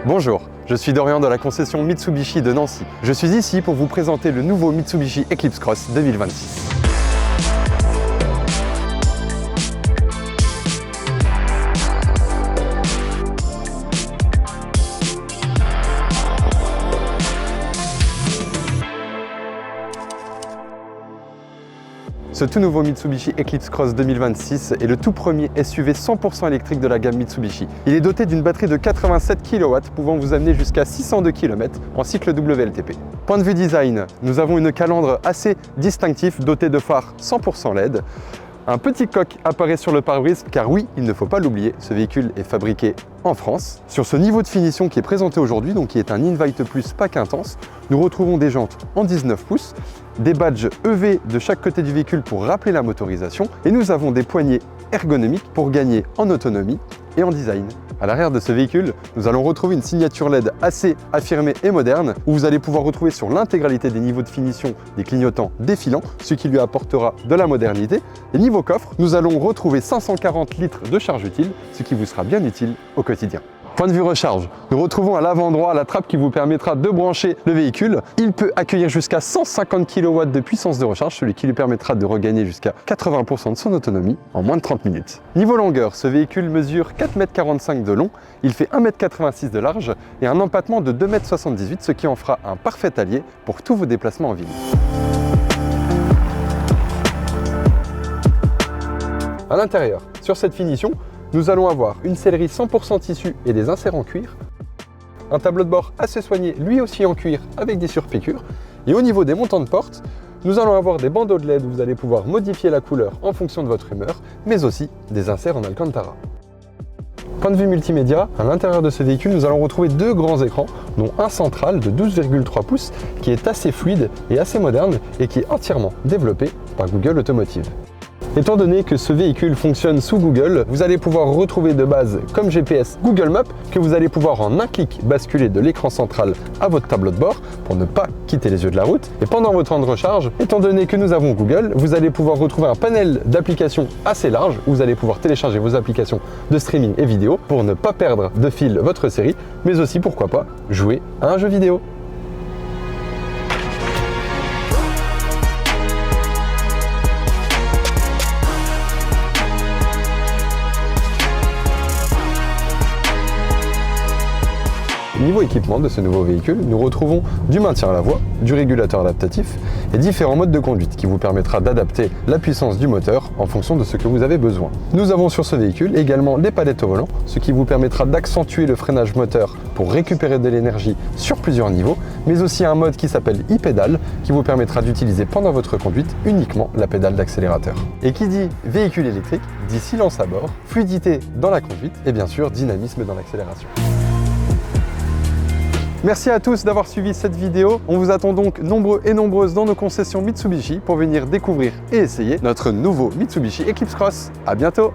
Bonjour, je suis Dorian de la concession Mitsubishi de Nancy. Je suis ici pour vous présenter le nouveau Mitsubishi Eclipse Cross 2026. Ce tout nouveau Mitsubishi Eclipse Cross 2026 est le tout premier SUV 100% électrique de la gamme Mitsubishi. Il est doté d'une batterie de 87 kW pouvant vous amener jusqu'à 602 km en cycle WLTP. Point de vue design, nous avons une calandre assez distinctive dotée de phares 100% LED. Un petit coq apparaît sur le pare-brise car oui, il ne faut pas l'oublier, ce véhicule est fabriqué en France. Sur ce niveau de finition qui est présenté aujourd'hui, donc qui est un Invite Plus Pack Intense, nous retrouvons des jantes en 19 pouces, des badges EV de chaque côté du véhicule pour rappeler la motorisation et nous avons des poignées ergonomiques pour gagner en autonomie et en design. À l'arrière de ce véhicule, nous allons retrouver une signature LED assez affirmée et moderne où vous allez pouvoir retrouver sur l'intégralité des niveaux de finition des clignotants défilants, ce qui lui apportera de la modernité. Et niveau coffre, nous allons retrouver 540 litres de charge utile, ce qui vous sera bien utile au quotidien. Point de vue recharge, nous retrouvons à l'avant droit la trappe qui vous permettra de brancher le véhicule. Il peut accueillir jusqu'à 150 kW de puissance de recharge, celui qui lui permettra de regagner jusqu'à 80% de son autonomie en moins de 30 minutes. Niveau longueur, ce véhicule mesure 4,45 m de long, il fait 1,86 m de large et un empattement de 2,78 m, ce qui en fera un parfait allié pour tous vos déplacements en ville. À l'intérieur, sur cette finition, nous allons avoir une sellerie 100% tissu et des inserts en cuir, un tableau de bord assez soigné, lui aussi en cuir avec des surpiqûres, et au niveau des montants de porte, nous allons avoir des bandeaux de LED où vous allez pouvoir modifier la couleur en fonction de votre humeur, mais aussi des inserts en Alcantara. Point de vue multimédia, à l'intérieur de ce véhicule, nous allons retrouver deux grands écrans, dont un central de 12,3 pouces qui est assez fluide et assez moderne et qui est entièrement développé par Google Automotive. Étant donné que ce véhicule fonctionne sous Google, vous allez pouvoir retrouver de base comme GPS Google Maps que vous allez pouvoir en un clic basculer de l'écran central à votre tableau de bord pour ne pas quitter les yeux de la route. Et pendant votre temps de recharge, étant donné que nous avons Google, vous allez pouvoir retrouver un panel d'applications assez large où vous allez pouvoir télécharger vos applications de streaming et vidéo pour ne pas perdre de fil votre série, mais aussi pourquoi pas jouer à un jeu vidéo. Niveau équipement de ce nouveau véhicule, nous retrouvons du maintien à la voie, du régulateur adaptatif et différents modes de conduite qui vous permettra d'adapter la puissance du moteur en fonction de ce que vous avez besoin. Nous avons sur ce véhicule également les palettes au volant, ce qui vous permettra d'accentuer le freinage moteur pour récupérer de l'énergie sur plusieurs niveaux, mais aussi un mode qui s'appelle e-pédale qui vous permettra d'utiliser pendant votre conduite uniquement la pédale d'accélérateur. Et qui dit véhicule électrique dit silence à bord, fluidité dans la conduite et bien sûr dynamisme dans l'accélération. Merci à tous d'avoir suivi cette vidéo. On vous attend donc nombreux et nombreuses dans nos concessions Mitsubishi pour venir découvrir et essayer notre nouveau Mitsubishi Eclipse Cross. À bientôt!